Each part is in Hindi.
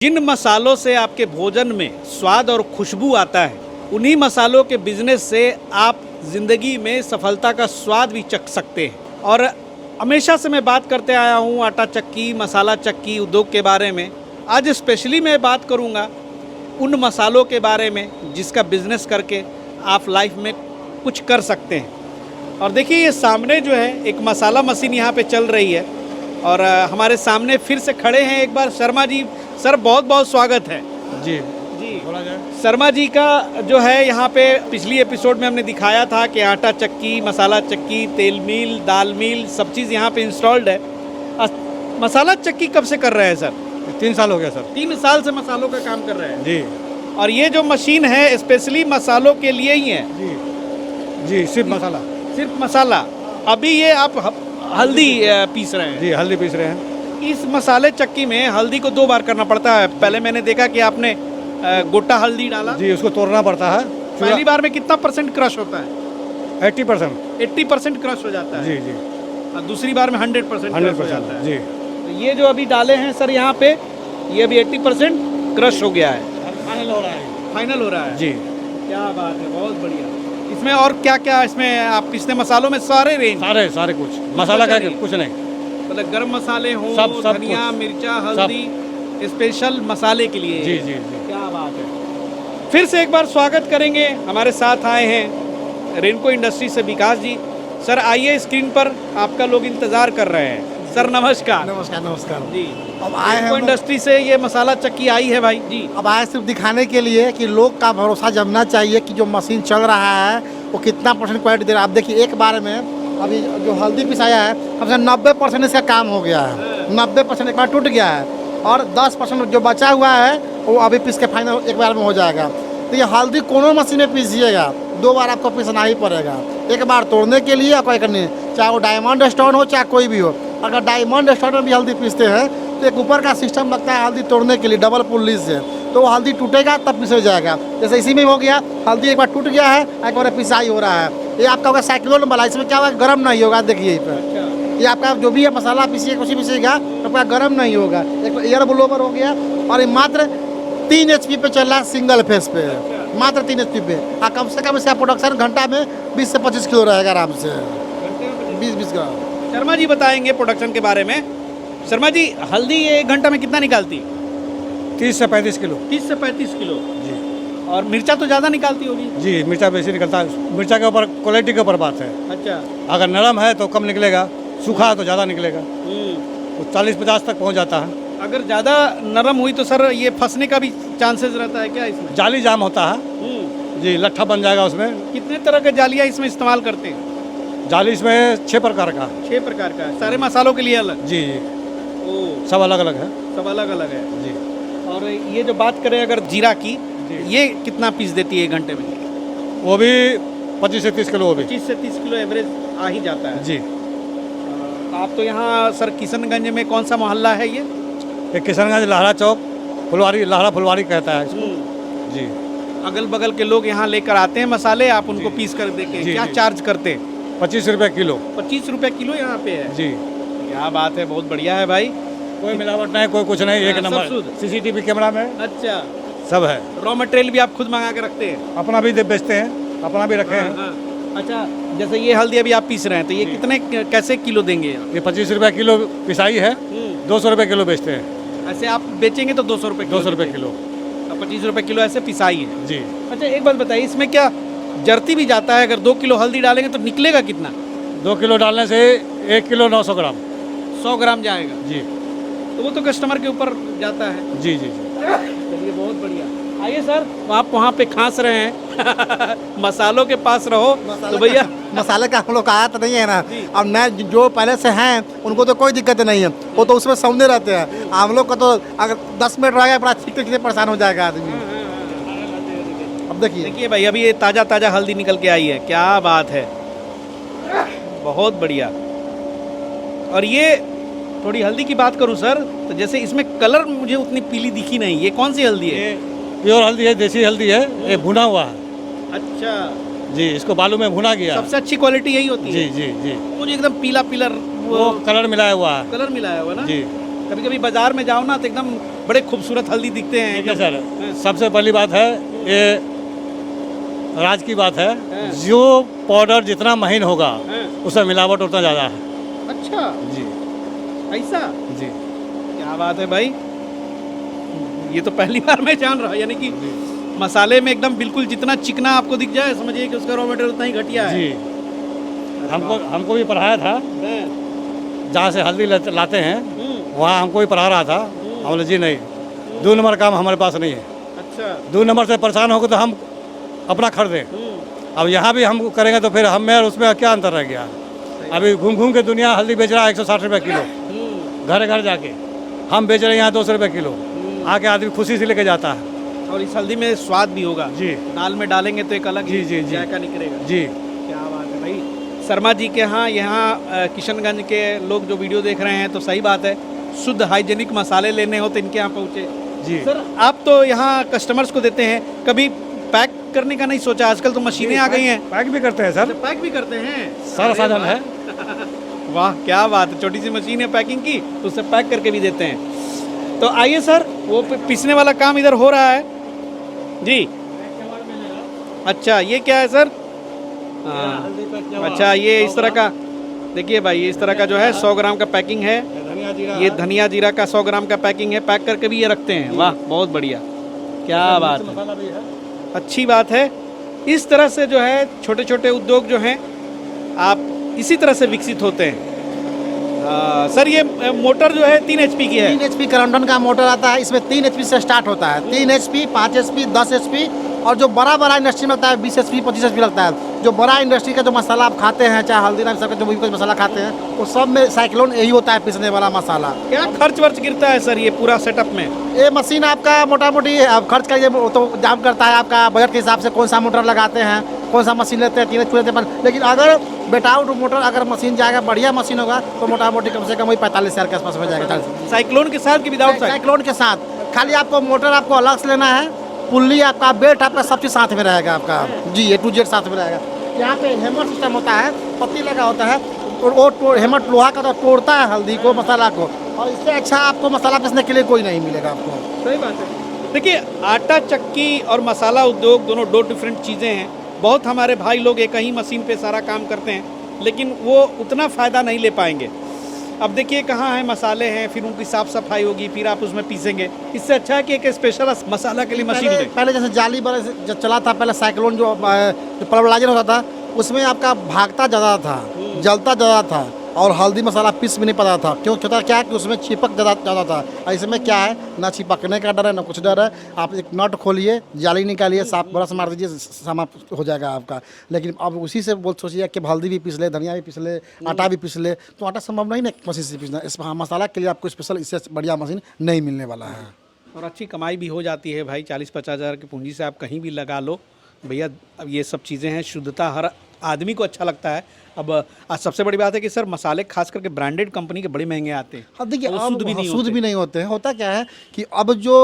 जिन मसालों से आपके भोजन में स्वाद और खुशबू आता है, उन्हीं मसालों के बिजनेस से आप ज़िंदगी में सफलता का स्वाद भी चख सकते हैं। और हमेशा से मैं बात करते आया हूँ आटा चक्की, मसाला चक्की उद्योग के बारे में। आज स्पेशली मैं बात करूँगा उन मसालों के बारे में जिसका बिजनेस करके आप लाइफ में कुछ कर सकते हैं। और देखिए ये सामने जो है एक मसाला मशीन यहाँ पे चल रही है और हमारे सामने फिर से खड़े हैं एक बार शर्मा जी। सर बहुत बहुत स्वागत है। जी जी बोला जाए। शर्मा जी का जो है यहाँ पे पिछली एपिसोड में हमने दिखाया था कि आटा चक्की, मसाला चक्की, तेल मिल, दाल मिल सब चीज़ यहाँ पे इंस्टॉल्ड है। मसाला चक्की कब से कर रहे हैं सर? 3 साल हो गया सर। 3 साल से मसालों का काम कर रहे हैं जी। और ये जो मशीन है स्पेशली मसालों के लिए ही है। जी जी सिर्फ मसाला। सिर्फ मसाला। अभी ये आप हल्दी पीस रहे हैं। जी हल्दी पीस रहे हैं। इस मसाले चक्की में हल्दी को 2 बार करना पड़ता है। पहले मैंने देखा कि आपने गोटा हल्दी डाला। जी उसको तोड़ना पड़ता है। पहली बार में कितना % क्रश होता है? 80%। 80% क्रश हो जाता है। जी जी और दूसरी बार में 100% क्रश हो जाता है। जी। तो ये जो अभी डाले हैं सर यहाँ पे, ये अभी 80% क्रश हो गया है। फाइनल हो रहा है। फाइनल हो रहा है। जी क्या बात है, बहुत बढ़िया। इसमें और क्या क्या इसमें आप पिछले मसालों में सारे रेंज? सारे कुछ मसाला का कुछ नहीं, मतलब गरम मसाले हो, सब धनिया, कुछ। मिर्चा, हल्दी, स्पेशल मसाले के लिए। जी जी जी। क्या बात है। फिर से एक बार स्वागत करेंगे। हमारे साथ आए हैं रेनको इंडस्ट्री से विकास जी। सर आइए स्क्रीन पर, आपका लोग इंतजार कर रहे हैं। सर नमस्कार। नमस्कार नमस्कार। जी अब आए हैं रेनको हम लोग- इंडस्ट्री से ये मसाला चक्की आई है भाई जी। अब आए सिर्फ दिखाने के लिए कि लोग का भरोसा जमना चाहिए कि जो मशीन चल रहा है वो कितना % क्वालिटी दे रहा है। आप देखिए एक बार में अभी जो हल्दी पिसाया है हमसे 90% इसका काम हो गया है। 90% एक बार टूट गया है और 10% जो बचा हुआ है वो अभी पीस के फाइनल एक बार में हो जाएगा। तो ये हल्दी कोनो मशीन में पीसिएगा 2 बार आपको पीसना ही पड़ेगा। एक बार तोड़ने के लिए कोई करनी, चाहे वो डायमंड स्टोन हो चाहे कोई भी हो। अगर डायमंड स्टोन में भी हल्दी पीसते हैं तो एक ऊपर का सिस्टम लगता है हल्दी तोड़ने के लिए डबल पुल्ली से, तो वो हल्दी टूटेगा तब पिसा जाएगा। जैसे इसी में हो गया, हल्दी एक बार टूट गया है, एक बार पिसाई हो रहा है। ये आपका होगा साइक्लोन वाला, इसमें क्या होगा गर्म नहीं होगा। देखिए यहीं पर ये आपका जो भी है मसाला पीसिए कुछ पीसिएगा तो आपका गर्म नहीं होगा। एक एयर ब्लोवर हो गया और ये मात्र 3 HP पे चल रहा है, सिंगल फेस पे मात्र 3 HP पे। कम से कम इसका प्रोडक्शन घंटा में 20 से 25 किलो रहेगा आराम से, 20 ग्राम। शर्मा जी बताएंगे प्रोडक्शन के बारे में। शर्मा जी हल्दी ये 1 घंटा में कितना निकालती? 30 से 35 किलो। 30 से 35 किलो। जी और मिर्चा तो ज़्यादा निकालती होगी? जी मिर्चा बेसी निकलता है। मिर्चा के ऊपर क्वालिटी के ऊपर बात है। अच्छा। अगर नरम है तो कम निकलेगा, सूखा है तो ज़्यादा निकलेगा। तो 40-50 तक पहुँच जाता है। अगर ज़्यादा नरम हुई तो सर ये फंसने का भी चांसेस रहता है क्या इसमें? जाली जाम होता है। जी लट्ठा बन जाएगा उसमें। कितने तरह के जालियाँ इसमें इस्तेमाल करते हैं? जाली इसमें 6 प्रकार का। 6 प्रकार का है। सारे मसालों के लिए अलग? जी जी ओ, सब अलग अलग है। सब अलग अलग है। जी और ये जो बात करें अगर जीरा की, जी। ये कितना पीस देती है 1 घंटे में? वो भी 25 से 30 किलो वो भी। 25 से 30 किलो एवरेज आ ही जाता है। जी आप तो यहाँ सर किशनगंज में कौन सा मोहल्ला है ये? एक किशनगंज लहरा चौक फुलवारी, लहरा फुलवारी कहता है इसको। जी अगल बगल के लोग यहाँ लेकर आते हैं मसाले, आप उनको जी। पीस कर देके जी, क्या जी। चार्ज करते हैं? 25 रुपये किलो। 25 रुपये किलो यहाँ पे है। जी क्या बात है, बहुत बढ़िया है भाई। कोई मिलावट नहीं, कोई कुछ नहीं, एक हाँ, सब नंबर। शुद्ध। CCTV कैमरा में अच्छा। सब है। रॉ मटेरियल भी आप खुद मंगा के रखते हैं? अपना भी बेचते हैं, अपना भी रखे हैं। हाँ। अच्छा, जैसे ये हल्दी अभी आप पीस रहे हैं तो ये जी। कितने कैसे किलो देंगे? ये 25 रुपये किलो पिसाई है, 200 रुपये किलो बेचते हैं। ऐसे आप बेचेंगे तो 200 रुपये 200 रुपये किलो। 25 रुपये किलो ऐसे पिसाई है। जी अच्छा एक बात बताइए, इसमें क्या जरती भी जाता है? अगर 2 किलो हल्दी डालेंगे तो निकलेगा कितना? 2 किलो डालने से 1 किलो 900 ग्राम। 100 ग्राम जाएगा। जी तो वो तो कस्टमर के ऊपर जाता है। जी जी जी। चलिए बहुत बढ़िया। आइए सर, आप वहाँ पे खांस रहे हैं मसालों के पास रहो तो भैया। मसाले का हम लोग का आया तो नहीं है ना। जी। अब नए जो पहले से हैं उनको तो कोई दिक्कत नहीं है, वो तो उसमें समझे रहते हैं। हम लोग को तो अगर 10 मिनट रह गया बड़ा चीखते चीखते परेशान हो जाएगा आदमी। अब देखिए देखिए भाई अभी ये ताज़ा ताज़ा हल्दी निकल के आई है। क्या बात है, बहुत बढ़िया। और ये थोड़ी हल्दी की बात करूं सर तो जैसे इसमें कलर मुझे उतनी पीली दिखी नहीं। ये कौन सी हल्दी है? ये प्योर हल्दी है, देसी हल्दी है। ये भुना हुआ है। अच्छा, जी इसको बालू में भुना गया। सबसे अच्छी क्वालिटी यही होती जी है। जी जी। मुझे एकदम पीला पीला वो कलर मिलाया हुआ है। कलर मिलाया हुआ ना। जी कभी कभी बाजार में जाओ ना तो एकदम बड़े खूबसूरत हल्दी दिखते हैं। ठीक है सर, सबसे पहली बात है ये राज की बात है, जो पाउडर जितना महीन होगा उसमें मिलावट उतना ज़्यादा है। अच्छा जी ऐसा, जी। क्या बात है भाई, ये तो पहली बार मैं जान रहा हूँ। यानी कि मसाले में एकदम बिल्कुल जितना चिकना आपको दिख जाए समझिए कि उसका रॉ मटेरियल उतना ही घटिया है। जी, हमको भी पढ़ाया था, जहाँ से हल्दी लाते हैं वहाँ हमको भी पढ़ा रहा था। हम बोले जी नहीं, 2 नंबर काम हमारे पास नहीं है। अच्छा 2 नंबर से परेशान होकर तो हम अपना खरीदें। अब यहाँ भी हम करेंगे तो फिर हम में और उसमें क्या अंतर रह गया। अभी घूम घूम के दुनिया हल्दी बेच रहा है 160 रुपये किलो, घर घर जाके। हम बेच रहे हैं यहाँ 200 रुपये किलो, आके आदमी खुशी से लेके जाता है। और इस हल्दी में स्वाद भी होगा जी, दाल में डालेंगे तो एक अलग जी, जी, जी। जायका निकलेगा। जी। क्या बात है भाई। शर्मा जी के यहाँ किशनगंज के लोग जो वीडियो देख रहे हैं तो सही बात है, शुद्ध हाइजेनिक मसाले लेने हो तो इनके यहाँ पहुँचे। जी सर आप तो यहाँ कस्टमर्स को देते हैं, कभी पैक करने का नहीं सोचा? आजकल तो मशीनें आ गई हैं। पैक भी करते हैं सर, पैक भी करते हैं, सारा साधन है। वाह क्या बात है, छोटी सी मशीन है पैकिंग की, तो उससे पैक करके भी देते हैं। तो आइए सर, वो पीसने वाला काम इधर हो रहा है जी। अच्छा ये क्या है सर? हाँ अच्छा, ये इस तरह का देखिए भाई, ये इस तरह का जो है 100 ग्राम का पैकिंग है। ये धनिया जीरा का 100 ग्राम का पैकिंग है, पैक करके भी ये रखते हैं। वाह बहुत बढ़िया, क्या बात है, अच्छी बात है। इस तरह से जो है छोटे छोटे उद्योग जो हैं आप इसी तरह से विकसित होते हैं। सर ये मोटर जो है 3 HP की है। 3 HP करंटन का मोटर आता है, इसमें 3 HP से स्टार्ट होता है। 3 HP, 5 HP, 10 HP और जो बड़ा इंडस्ट्री में लगता है 20 HP, 25 HP लगता है। जो बड़ा इंडस्ट्री का जो मसाला आप खाते हैं, चाहे हल्दीराम सब का जो भी कुछ मसाला खाते हैं, वो सब में साइक्लोन यही होता है पीसने वाला मसाला। क्या खर्च वर्च गिरता है सर ये पूरा सेटअप में? ये मशीन आपका मोटा मोटी खर्च का ये तो जाम करता है आपका बजट के हिसाब से, कौन सा मोटर लगाते हैं, कौन सा मशीन लेते हैं, 3 HP लेते हैं। लेकिन अगर बेटाउट मोटर अगर मशीन जाएगा, बढ़िया मशीन होगा तो मोटा मोटी कम से कम वही 45 हज़ार के आसपास हो जाएगा। साइक्लोन के साथ कि विदाउट साइक्लोन के साथ, खाली आपको मोटर आपको अलग से लेना है, पुल्ली आपका, बेल्ट आपका, सब चीज़ साथ में रहेगा आपका जी, A to Z साथ में रहेगा। यहाँ पे हेमर सिस्टम होता है, पत्ती लगा होता है, और वो हेमर लोहा का तो तोड़ता है हल्दी को, मसाला को, और इससे अच्छा आपको मसाला पीसने के लिए कोई नहीं मिलेगा आपको। सही बात है। देखिए आटा चक्की और मसाला उद्योग दोनों 2 डिफरेंट चीज़ें हैं। बहुत हमारे भाई लोग एक ही मशीन पे सारा काम करते हैं, लेकिन वो उतना फ़ायदा नहीं ले पाएंगे। अब देखिए कहाँ है मसाले हैं, फिर उनकी साफ़ सफाई होगी, फिर आप उसमें पीसेंगे। इससे अच्छा है कि एक स्पेशल मसाला के लिए मशीन लें। पहले जैसे जाली बड़े जो चला था, पहले साइक्लोन जो पल्वराइजर होता था, उसमें आपका भागता ज़्यादा था, जलता ज़्यादा था, और हल्दी मसाला पीस भी नहीं पाता था। क्यों होता क्या कि उसमें चिपक ज़्यादा था। और इसमें क्या है, ना चिपकने का डर है ना कुछ डर है। आप एक नट खोलिए, जाली निकालिए, साफ ब्रश मार दीजिए, समाप्त हो जाएगा आपका। लेकिन अब उसी से बोल सोचिए कि हल्दी भी पीस ले, धनिया भी पीस ले, आटा भी पीस ले, तो आटा संभव नहीं ना मशीन से पीसना। इस मसाला के लिए आपको स्पेशल इससे बढ़िया मशीन नहीं मिलने वाला है। और अच्छी कमाई भी हो जाती है भाई, 40-50 हज़ार की पूंजी से आप कहीं भी लगा लो भैया। अब ये सब चीज़ें हैं, शुद्धता हर आदमी को अच्छा लगता है। अब आज सबसे बड़ी बात है कि सर मसाले खास करके ब्रांडेड कंपनी के बड़े महंगे आते हैं। हाँ देखिए, वो अब शुद्ध भी नहीं होते हैं। होता क्या है कि अब जो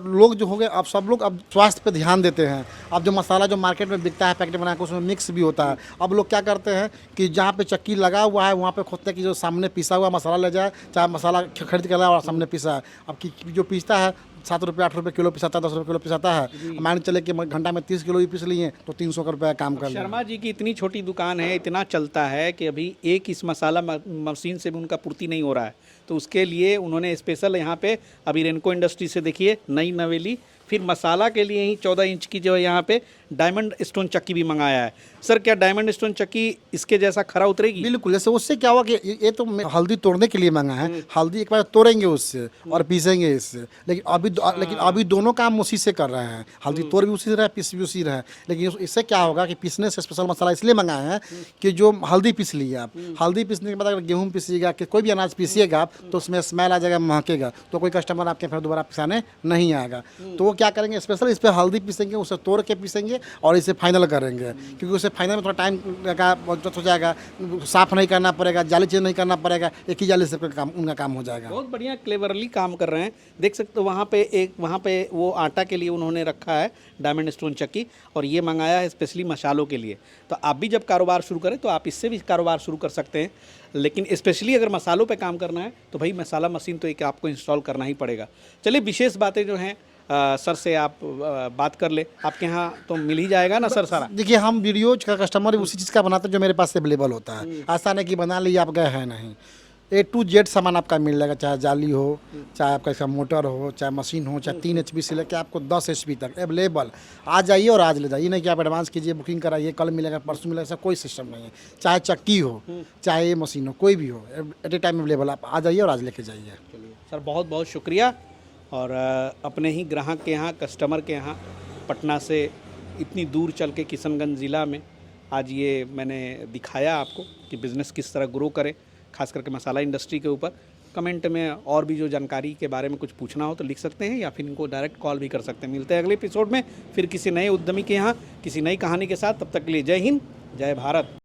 लोग जो हो गए, अब सब लोग अब स्वास्थ्य पे ध्यान देते हैं। अब जो मसाला जो मार्केट में बिकता है पैकेट बना के, उसमें मिक्स भी होता है। अब लोग क्या करते हैं कि जहाँ पे चक्की लगा हुआ है वहाँ पे खोदते हैं कि जो सामने पिसा हुआ मसाला ले जाए, चाहे मसाला खरीद के लाए और सामने पिसा है। अब जो पीसता है 7 रुपये 8 रुपये किलो पिसाता है, 10 रुपये किलो पिसाता है। मान चले कि घंटा में 30 किलो भी पीस लिए तो 300 रुपये काम कर लिया। शर्मा जी की इतनी छोटी दुकान है, इतना चलता है कि अभी एक इस मसाला मशीन से भी उनका पूर्ति नहीं हो रहा है। तो उसके लिए उन्होंने स्पेशल यहाँ पे अभी रेनको इंडस्ट्री से देखिए नई नवेली, फिर मसाला के लिए ही 14 इंच की जो है यहाँ पे डायमंड स्टोन चक्की भी मंगाया है। सर क्या डायमंड स्टोन चक्की इसके जैसा खरा उतरेगी? बिल्कुल। जैसे उससे क्या हुआ कि ये तो हल्दी तोड़ने के लिए मंगा है, हल्दी एक बार तोड़ेंगे उससे और पीसेंगे इससे। लेकिन अभी दोनों काम उसी से कर रहे हैं। हल्दी तोड़ भी उसी से रहे, पीस भी उसी रहे। लेकिन इससे क्या होगा कि पीसने से स्पेशल मसाला इसलिए मंगाए हैं कि जो हल्दी पीस लिए आप, हल्दी पीसने के बाद अगर गेहूँ पीसिएगा कि कोई भी अनाज पीसिएगा आप, तो उसमें स्मेल आ जाएगा, महकेगा, तो कोई कस्टमर आपके फिर दोबारा पिसाने नहीं आएगा। तो वो क्या करेंगे, स्पेशल इस पर हल्दी पीसेंगे, उसे तोड़ के पीसेंगे जाएंगे और इसे फाइनल करेंगे, क्योंकि उसे फाइनल में थोड़ा टाइम का बचत हो जाएगा, साफ़ नहीं करना पड़ेगा, जाली चेंज नहीं करना पड़ेगा, एक ही जाली से उनका काम हो जाएगा। बहुत बढ़िया क्लेवरली काम कर रहे हैं। देख सकते हो वहाँ पे वो आटा के लिए उन्होंने रखा है डायमंड स्टोन चक्की, और ये मंगाया है स्पेशली मसालों के लिए। तो आप भी जब कारोबार शुरू करें तो आप इससे भी कारोबार शुरू कर सकते हैं, लेकिन स्पेशली अगर मसालों पे काम करना है तो भाई मसाला मशीन तो एक आपको इंस्टॉल करना ही पड़ेगा। चलिए विशेष बातें जो हैं सर से आप बात कर ले, आपके यहाँ तो मिल ही जाएगा ना सर सारा? देखिए, हम वीडियोज का कस्टमर उसी चीज़ का बनाते हैं जो मेरे पास अवेलेबल होता है। ऐसा नहीं कि बना लिया आप गए हैं, नहीं, A to Z सामान आपका मिल जाएगा, चाहे जाली हो, चाहे आपका इसका मोटर हो, चाहे मशीन हो, चाहे 3 HP से लेकर आपको 10 HP तक अवेलेबल। आ जाइए और आज ले जाइए, नहीं कि आप एडवांस कीजिए, बुकिंग कराइए, कल मिलेगा परसों मिलेगा, ऐसा कोई सिस्टम नहीं है। चाहे चक्की हो, चाहे ये मशीन हो, कोई भी हो, एट ए टाइम अवेलेबल। आप आ जाइए और आज लेके जाइए। चलिए सर, बहुत बहुत शुक्रिया। और अपने ही ग्राहक के यहाँ, कस्टमर के यहाँ पटना से इतनी दूर चल के किशनगंज ज़िला में आज ये मैंने दिखाया आपको कि बिज़नेस किस तरह ग्रो करे, खास करके मसाला इंडस्ट्री के ऊपर। कमेंट में और भी जो जानकारी के बारे में कुछ पूछना हो तो लिख सकते हैं, या फिर इनको डायरेक्ट कॉल भी कर सकते हैं। मिलते हैं अगले एपिसोड में फिर किसी नए उद्यमी के यहाँ किसी नई कहानी के साथ। तब तक के लिए जय हिंद, जय भारत।